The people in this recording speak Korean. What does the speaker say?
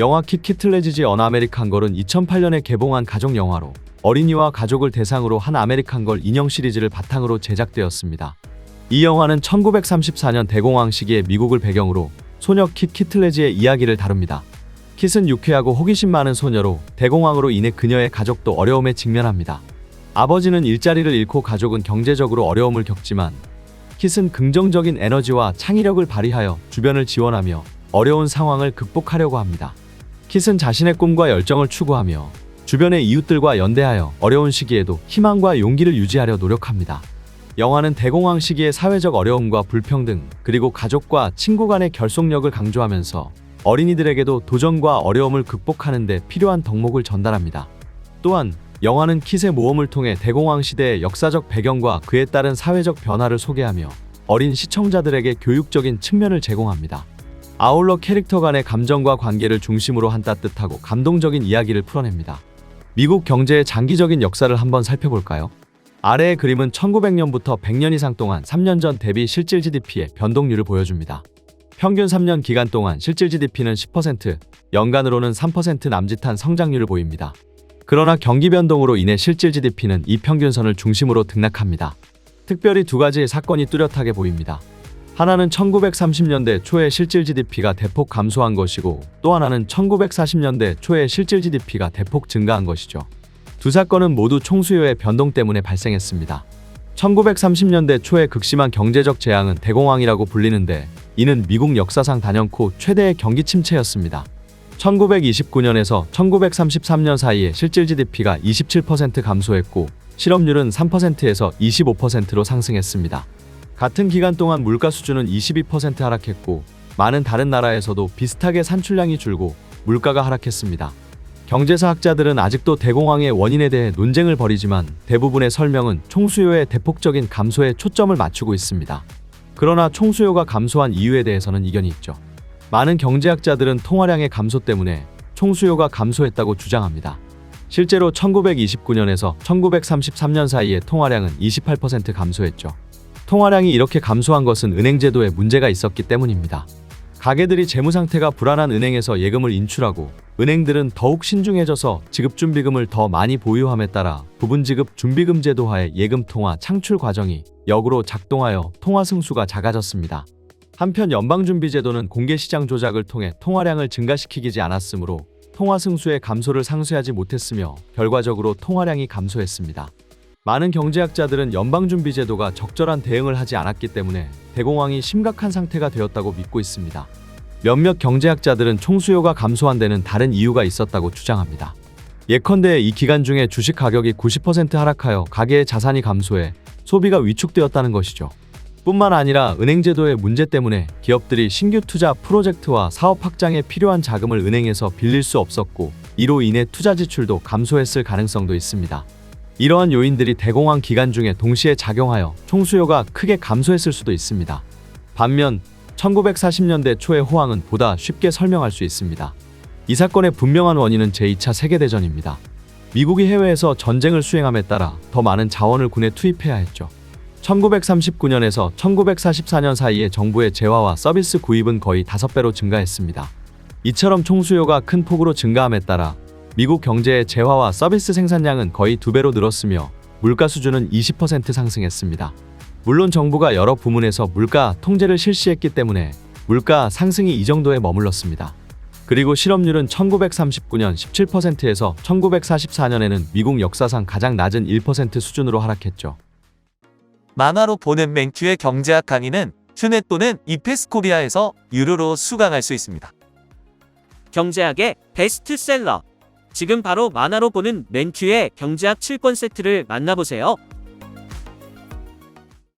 영화 킷키틀레지지 언 아메리칸 걸은 2008년에 개봉한 가족 영화로 어린이와 가족을 대상으로 한 아메리칸 걸 인형 시리즈를 바탕으로 제작되었습니다. 이 영화는 1934년 대공황 시기의 미국을 배경으로 소녀 킷 키틀레지의 이야기를 다룹니다. 킷은 유쾌하고 호기심 많은 소녀로 대공황으로 인해 그녀의 가족도 어려움에 직면합니다. 아버지는 일자리를 잃고 가족은 경제적으로 어려움을 겪지만 킷은 긍정적인 에너지와 창의력을 발휘하여 주변을 지원하며 어려운 상황을 극복하려고 합니다. 킷은 자신의 꿈과 열정을 추구하며 주변의 이웃들과 연대하여 어려운 시기에도 희망과 용기를 유지하려 노력합니다. 영화는 대공황 시기의 사회적 어려움과 불평등, 그리고 가족과 친구 간의 결속력을 강조하면서 어린이들에게도 도전과 어려움을 극복하는 데 필요한 덕목을 전달합니다. 또한 영화는 킷의 모험을 통해 대공황 시대의 역사적 배경과 그에 따른 사회적 변화를 소개하며 어린 시청자들에게 교육적인 측면을 제공합니다. 아울러 캐릭터 간의 감정과 관계를 중심으로 한 따뜻하고 감동적인 이야기를 풀어냅니다. 미국 경제의 장기적인 역사를 한번 살펴볼까요? 아래의 그림은 1900년부터 100년 이상 동안 3년 전 대비 실질 GDP의 변동률을 보여줍니다. 평균 3년 기간 동안 실질 GDP는 10%, 연간으로는 3% 남짓한 성장률을 보입니다. 그러나 경기 변동으로 인해 실질 GDP는 이 평균선을 중심으로 등락합니다. 특별히 두 가지의 사건이 뚜렷하게 보입니다. 하나는 1930년대 초에 실질 GDP가 대폭 감소한 것이고 또 하나는 1940년대 초에 실질 GDP가 대폭 증가한 것이죠. 두 사건은 모두 총수요의 변동 때문에 발생했습니다. 1930년대 초의 극심한 경제적 재앙은 대공황이라고 불리는데 이는 미국 역사상 단연코 최대의 경기 침체였습니다. 1929년에서 1933년 사이에 실질 GDP가 27% 감소했고 실업률은 3%에서 25%로 상승했습니다. 같은 기간 동안 물가 수준은 22% 하락했고 많은 다른 나라에서도 비슷하게 산출량이 줄고 물가가 하락했습니다. 경제사 학자들은 아직도 대공황의 원인에 대해 논쟁을 벌이지만 대부분의 설명은 총수요의 대폭적인 감소에 초점을 맞추고 있습니다. 그러나 총수요가 감소한 이유에 대해서는 이견이 있죠. 많은 경제학자들은 통화량의 감소 때문에 총수요가 감소했다고 주장합니다. 실제로 1929년에서 1933년 사이에 통화량은 28% 감소했죠. 통화량이 이렇게 감소한 것은 은행제도에 문제가 있었기 때문입니다. 가게들이 재무 상태가 불안한 은행에서 예금을 인출하고 은행들은 더욱 신중해져서 지급준비금을 더 많이 보유함에 따라 부분지급 준비금 제도하의 예금 통화 창출 과정이 역으로 작동하여 통화 승수가 작아졌습니다. 한편 연방준비제도는 공개시장 조작을 통해 통화량을 증가시키지 않았으므로 통화 승수의 감소를 상쇄하지 못했으며 결과적으로 통화량이 감소했습니다. 많은 경제학자들은 연방준비제도가 적절한 대응을 하지 않았기 때문에 대공황이 심각한 상태가 되었다고 믿고 있습니다. 몇몇 경제학자들은 총수요가 감소한 데는 다른 이유가 있었다고 주장합니다. 예컨대 이 기간 중에 주식 가격이 90% 하락하여 가계의 자산이 감소해 소비가 위축되었다는 것이죠. 뿐만 아니라 은행제도의 문제 때문에 기업들이 신규 투자 프로젝트와 사업 확장에 필요한 자금을 은행에서 빌릴 수 없었고 이로 인해 투자 지출도 감소했을 가능성도 있습니다. 이러한 요인들이 대공황 기간 중에 동시에 작용하여 총수요가 크게 감소했을 수도 있습니다. 반면 1940년대 초의 호황은 보다 쉽게 설명할 수 있습니다. 이 사건의 분명한 원인은 제2차 세계대전입니다. 미국이 해외에서 전쟁을 수행함에 따라 더 많은 자원을 군에 투입해야 했죠. 1939년에서 1944년 사이에 정부의 재화와 서비스 구입은 거의 5배로 증가했습니다. 이처럼 총수요가 큰 폭으로 증가함에 따라 미국 경제의 재화와 서비스 생산량은 거의 2배로 늘었으며 물가 수준은 20% 상승했습니다. 물론 정부가 여러 부문에서 물가 통제를 실시했기 때문에 물가 상승이 이 정도에 머물렀습니다. 그리고 실업률은 1939년 17%에서 1944년에는 미국 역사상 가장 낮은 1% 수준으로 하락했죠. 만화로 보는 맹큐의 경제학 강의는 튜넷 또는 이페스코리아에서 유료로 수강할 수 있습니다. 경제학의 베스트셀러. 지금 바로 만화로 보는 맨큐의 경제학 7권 세트를 만나보세요.